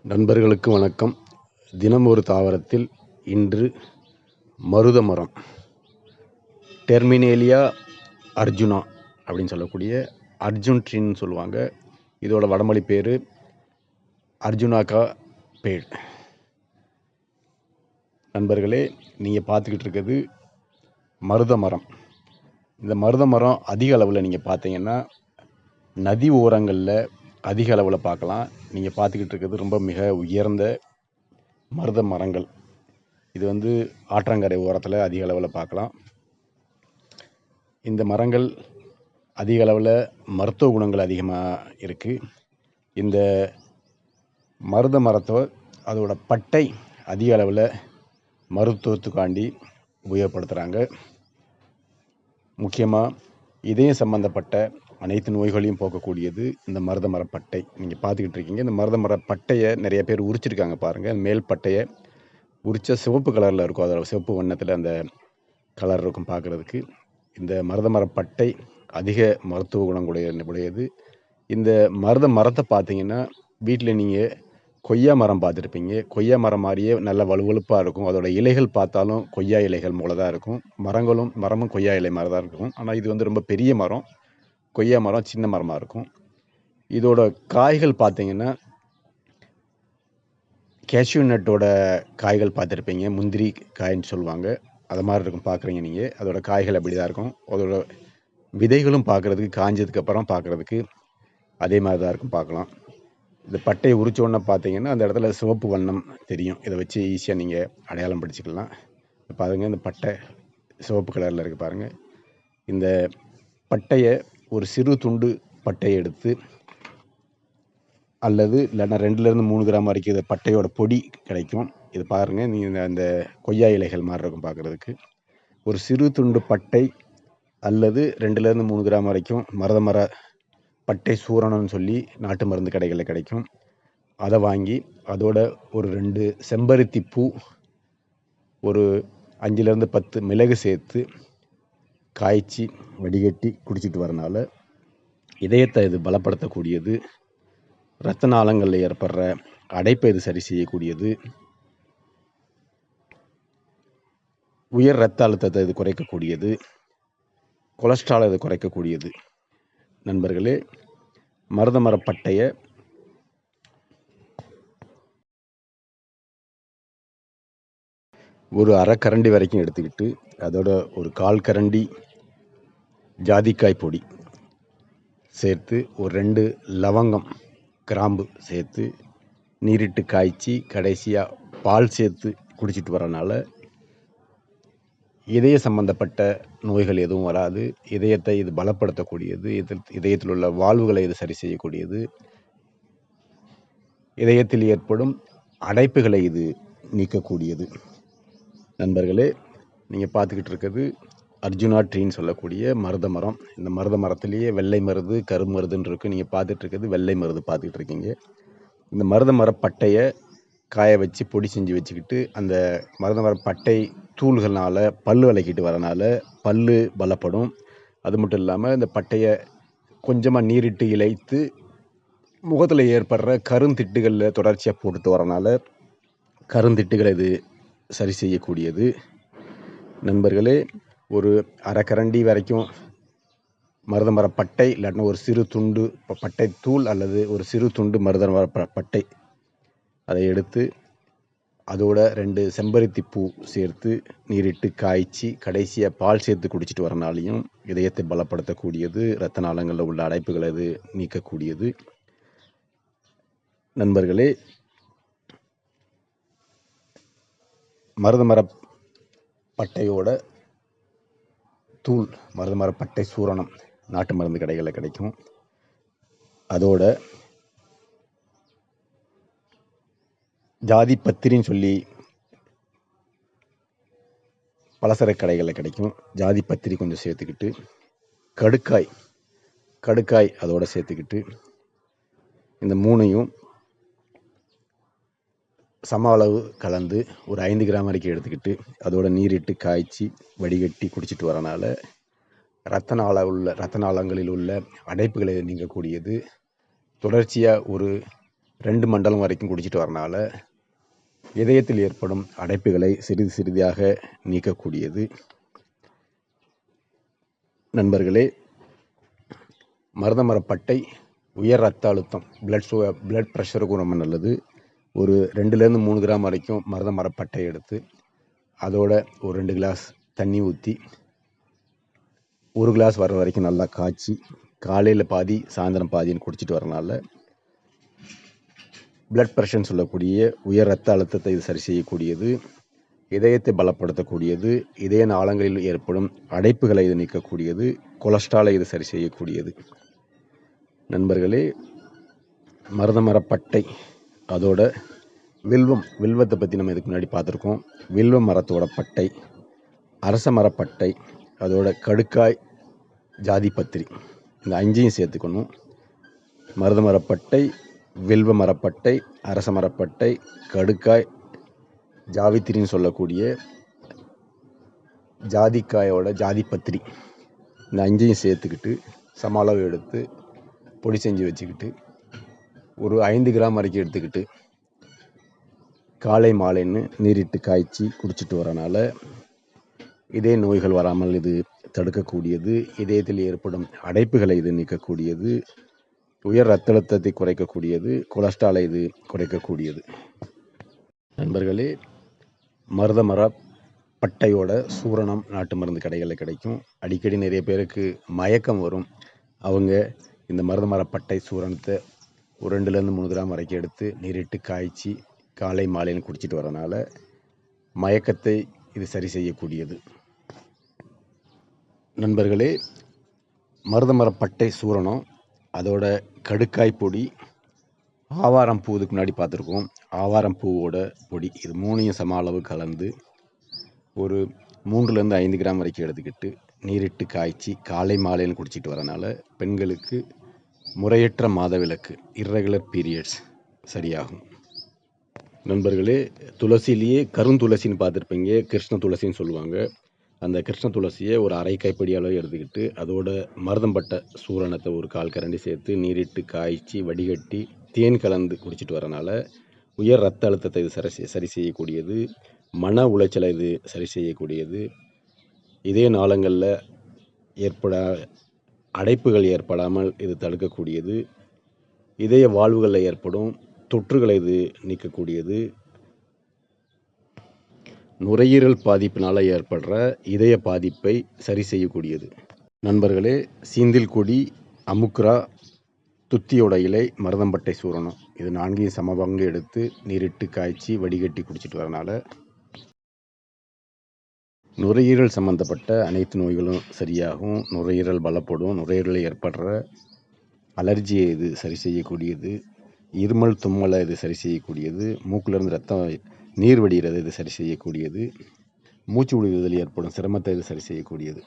நண்பர்களுக்கு வணக்கம். தினம் ஒரு தாவரத்தில் இன்று மருத மரம், டெர்மினேலியா அர்ஜுனா அப்படின்னு சொல்லக்கூடிய அர்ஜுன் ட்ரீன்னு சொல்லுவாங்க. இதோட வடமொழி பேர் அர்ஜுனாக்கா பேட். நண்பர்களே, நீங்கள் பார்த்துக்கிட்டு இருக்கிறது மருத மரம். இந்த மருத மரம் அதிக அளவில் நீங்கள் பார்த்தீங்கன்னா நதி ஓரங்களில் அதிக அளவில் பார்க்கலாம். நீங்கள் பார்த்துக்கிட்டு இருக்கிறது ரொம்ப மிக உயர்ந்த மருத மரங்கள். இது ஆற்றங்கரை ஓரத்தில் அதிக அளவில் பார்க்கலாம். இந்த மரங்கள் அதிக அளவில் மருத்துவ குணங்கள் அதிகமாக இருக்குது. இந்த மருத மரத்தை அதோட பட்டை அதிக அளவில் மருத்துவத்துக்காண்டி உபயோகப்படுத்துகிறாங்க. முக்கியமாக இதயம் சம்பந்தப்பட்ட அனைத்து நோய்களையும் போக்கக்கூடியது இந்த மருத மரப்பட்டை. நீங்கள் பார்த்துக்கிட்டு இருக்கீங்க. இந்த மருத மரப்பட்டையை நிறைய பேர் உரிச்சிருக்காங்க பாருங்கள். மேல் பட்டையை உரிச்ச சிவப்பு கலரில் இருக்கும். அதோட சிவப்பு வண்ணத்தில் அந்த கலர் இருக்கும் பார்க்குறதுக்கு. இந்த மருத மரப்பட்டை அதிக மருத்துவ குணங்களுடையது. இந்த மருத மரத்தை பார்த்தீங்கன்னா வீட்டில் நீங்கள் கொய்யா மரம் பார்த்துருப்பீங்க. கொய்யா மரம் மாதிரியே நல்ல வலுவழுப்பாக இருக்கும். அதோட இலைகள் பார்த்தாலும் கொய்யா இலைகள் போல தான் இருக்கும். மரமும் கொய்யா இலை மாதிரி தான் இருக்கும். ஆனால் இது ரொம்ப பெரிய மரம். கொய்யா மரம் சின்ன மரமாக இருக்கும். இதோட காய்கள் பார்த்தீங்கன்னா கேஷ்யூ நட்டோட காய்கள் பார்த்துருப்பீங்க. முந்திரி காய்ன்னு சொல்லுவாங்க. அது மாதிரி இருக்கும் பார்க்குறீங்க நீங்கள். அதோட காய்கள் அப்படி தான் இருக்கும். அதோட விதைகளும் பார்க்குறதுக்கு காஞ்சதுக்கப்புறம் பார்க்குறதுக்கு அதே மாதிரி தான் இருக்கும் பார்க்கலாம். இந்த பட்டையை உரிச்சோன்னு பார்த்தீங்கன்னா அந்த இடத்துல சிவப்பு வண்ணம் தெரியும். இதை வச்சு ஈஸியாக நீங்கள் அடையாளம் படிச்சுக்கலாம். பாருங்கள், இந்த பட்டை சிவப்பு கலரில் இருக்குது பாருங்கள். இந்த பட்டையை ஒரு சிறு துண்டு பட்டையை எடுத்து அல்லது இல்லைன்னா 2லேருந்து 3 கிராம் வரைக்கும் இது பட்டையோட பொடி கிடைக்கும். இது பாருங்கள், நீங்கள் அந்த கொய்யா இலைகள் மாதிரி இருக்கும் பார்க்குறதுக்கு. ஒரு சிறு துண்டு பட்டை அல்லது 2லேருந்து 3 கிராம் வரைக்கும் மருத மர பட்டை சூரணம்னு சொல்லி நாட்டு மருந்து கடைகளில் கிடைக்கும். அதை வாங்கி அதோட ஒரு 2 செம்பருத்தி பூ, ஒரு 5லேருந்து 10 மிளகு சேர்த்து காய்ச்சி வடிகட்டி குடிச்சிட்டு வரனால இதயத்தை இது பலப்படுத்தக்கூடியது. இரத்த நாளங்களில் ஏற்படுற அடைப்பை இது சரி செய்யக்கூடியது. உயர் இரத்த அழுத்தத்தை இது குறைக்கக்கூடியது. கொலஸ்ட்ராலை இது குறைக்கக்கூடியது. நண்பர்களே, மருத மரப்பட்டையை ஒரு அரை கரண்டி வரைக்கும் எடுத்துக்கிட்டு அதோட ஒரு 1/4 கரண்டி ஜாதிக்காய் பொடி சேர்த்து ஒரு 2 லவங்கம் கிராம்பு சேர்த்து நீரிட்டு காய்ச்சி கடைசியாக பால் சேர்த்து குடிச்சிட்டு வரனால இதய சம்பந்தப்பட்ட நோய்கள் எதுவும் வராது. இதயத்தை இது பலப்படுத்தக்கூடியது. இதயத்தில் உள்ள வால்வுகளை இது சரி செய்யக்கூடியது. இதயத்தில் ஏற்படும் அடைப்புகளை இது நீக்கக்கூடியது. நண்பர்களே, நீங்கள் பார்த்துக்கிட்டு இருக்கிறது அர்ஜுனா ட்ரீன்னு சொல்லக்கூடிய மருத மரம். இந்த மருத மரத்துலேயே வெள்ளை மருது கருமருதுன்னு இருக்குது. நீங்கள் பார்த்துட்டு இருக்கிறது வெள்ளை மருது பார்த்துக்கிட்டு இருக்கீங்க. இந்த மருத மரப்பட்டையை காய வச்சு பொடி செஞ்சு வச்சுக்கிட்டு அந்த மருத மரப்பட்டை தூள்கள்னால் பல் விளக்கிட்டு வரனால பல் பலப்படும். அது மட்டும் இல்லாமல் இந்த பட்டையை கொஞ்சமாக நீரிட்டு இழைத்து முகத்தில் ஏற்படுற கருந்திட்டுகளில் தொடர்ச்சியாக போட்டுட்டு வரனால கருந்திட்டுகளை இது சரி செய்யக்கூடியது. நண்பர்களே, ஒரு அரை கரண்டி வரைக்கும் மருத மரப்பட்டை இல்லாட்டினா ஒரு சிறு துண்டு பட்டை தூள் அல்லது ஒரு சிறு துண்டு மருத மரப்பட்டை அதை எடுத்து அதோட 2 செம்பருத்தி பூ சேர்த்து நீரிட்டு காய்ச்சி கடைசியாக பால் சேர்த்து குடிச்சிட்டு வரனாலையும் இதயத்தை பலப்படுத்தக்கூடியது. இரத்த நாளங்களில் உள்ள அடைப்புகளை இது நீக்கக்கூடியது. நண்பர்களே, மருத மரப்பட்டையோட தூள், மருத மரப்பட்டை சூரணம் நாட்டு மருந்து கடைகளில் கிடைக்கும். அதோட ஜாதி பத்திரின்னு சொல்லி பலசர கடைகளில் கிடைக்கும். ஜாதி பத்திரி கொஞ்சம் சேர்த்துக்கிட்டு கடுக்காய் அதோட சேர்த்துக்கிட்டு இந்த 3ஐயும் சம அளவு கலந்து ஒரு 5 கிராம் வரைக்கும் எடுத்துக்கிட்டு அதோட நீரிட்டு காய்ச்சி வடிகட்டி குடிச்சிட்டு வரனால இரத்த நாளங்களில் உள்ள அடைப்புகளை நீங்கக்கூடியது. தொடர்ச்சியாக ஒரு 2 மண்டலம் வரைக்கும் குடிச்சிட்டு வரனால இதயத்தில் ஏற்படும் அடைப்புகளை சிறிது சிறிதாக நீக்கக்கூடியது. நண்பர்களே, மருதமரப்பட்டை உயர் ரத்த அழுத்தம், பிளட் ப்ரெஷருக்கு ரொம்ப நல்லது. ஒரு 2லேருந்து 3 கிராம் வரைக்கும் மருதமரப்பட்டை எடுத்து அதோட ஒரு 2 கிளாஸ் தண்ணி ஊற்றி 1 கிளாஸ் வர வரைக்கும் நல்லா காய்ச்சி காலையில் பாதி சாயந்தரம் பாதின்னு குடிச்சிட்டு வரனால பிளட் ப்ரெஷர்னு சொல்லக்கூடிய உயர் ரத்த அழுத்தத்தை இது சரி செய்யக்கூடியது, இதயத்தை பலப்படுத்தக்கூடியது, இதய நாளங்களில் ஏற்படும் அடைப்புகளை இது நீக்கக்கூடியது, கொலஸ்ட்ராலை இது சரி செய்யக்கூடியது. நண்பர்களே, மருதமரப்பட்டை அதோட வில்வத்தை பற்றி நம்ம இதுக்கு முன்னாடி பார்த்துருக்கோம். வில்வ மரத்தோட பட்டை, அரச மரப்பட்டை, அதோட கடுக்காய், ஜாதிபத்திரி, இந்த 5ஐயும் சேர்த்துக்கணும். மருதமரப்பட்டை, வில்வ மரப்பட்டை, அரச மரப்பட்டை, கடுக்காய், ஜாவித்திரின்னு சொல்லக்கூடிய ஜாதிக்காயோட ஜாதிபத்திரி, இந்த 5ஐயும் சேர்த்துக்கிட்டு சம அளவு எடுத்து பொடி செஞ்சு வச்சுக்கிட்டு ஒரு 5 கிராம் வரைக்கும் எடுத்துக்கிட்டு காலை மாலைன்னு நீரிட்டு காய்ச்சி குடிச்சிட்டு வரனால இதய நோய்கள் வராமல் இது தடுக்கக்கூடியது, இதயத்தில் ஏற்படும் அடைப்புகளை இது நீக்கக்கூடியது, உயர் ரத்த அழுத்தத்தை குறைக்கக்கூடியது, கொலஸ்ட்ராலை இது குறைக்கக்கூடியது. நண்பர்களே, மருதமர பட்டையோட சூரணம் நாட்டு மருந்து கடைகளில் கிடைக்கும். அடிக்கடி நிறைய பேருக்கு மயக்கம் வரும். அவங்க இந்த மருதமரப்பட்டை சூரணத்தை ஒரு 2லேருந்து 3 கிராம் வரைக்கும் எடுத்து நீரிட்டு காய்ச்சி காலை மாலைன்னு குடிச்சிட்டு வரனால மயக்கத்தை இது சரி செய்யக்கூடியது. நண்பர்களே, மருதமரப்பட்டை சூரணம் அதோட கடுக்காய் பொடி, ஆவாரம் பூ இதுக்கு முன்னாடி பார்த்துருக்கோம், ஆவாரம் பூவோட பொடி, இது 3ஐயும் சம அளவு கலந்து ஒரு 3லேருந்து 5 கிராம் வரைக்கும் எடுத்துக்கிட்டு நீரிட்டு காய்ச்சி காலை மாலைன்னு குடிச்சிட்டு வரனால பெண்களுக்கு முறையற்ற மாதவிலக்கு, இர்ரெகுலர் பீரியட்ஸ் சரியாகும். நண்பர்களே, துளசிலேயே கருந்துளசின்னு பார்த்துருப்பீங்க, கிருஷ்ண துளசின்னு சொல்லுவாங்க. அந்த கிருஷ்ண துளசியை ஒரு அரை கைப்பிடி அளவு எடுத்துக்கிட்டு அதோட மருதம்பட்டை சூரணத்தை ஒரு 1/4 கரண்டி சேர்த்து நீரிட்டு காய்ச்சி வடிகட்டி தேன் கலந்து குடிச்சிட்டு வரனால உயர் ரத்த அழுத்தத்தை இது சரி செய்யக்கூடியது, மன உளைச்சலை இது சரி செய்யக்கூடியது, இதய நாளங்களில் அடைப்புகள் ஏற்படாமல் இது தடுக்கக்கூடியது, இதய வாழ்வுகளில் ஏற்படும் தொற்றுகளை இது நீக்கக்கூடியது, நுரையீரல் பாதிப்பினால் ஏற்படுற இதய பாதிப்பை சரி செய்யக்கூடியது. நண்பர்களே, சீந்தில் கொடி, அமுக்ரா, துத்தியோட இலை, மருதம்பட்டை சூரணம், இது 4ஐயும் சம பங்கு எடுத்து நீரிட்டு காய்ச்சி வடிகட்டி குடிச்சிட்டு வரனால நுரையீரல் சம்மந்தப்பட்ட அனைத்து நோய்களும் சரியாகும், நுரையீரல் பலப்படும், நுரையீரலில் ஏற்படுற அலர்ஜியை இது சரி செய்யக்கூடியது, இருமல் தும்மலை இது சரி செய்யக்கூடியது, மூக்கிலிருந்து ரத்தம் நீர் வடிகிறது இது சரி செய்யக்கூடியது, மூச்சு விடுவதில் ஏற்படும் சிரமத்தை இது சரி செய்யக்கூடியது.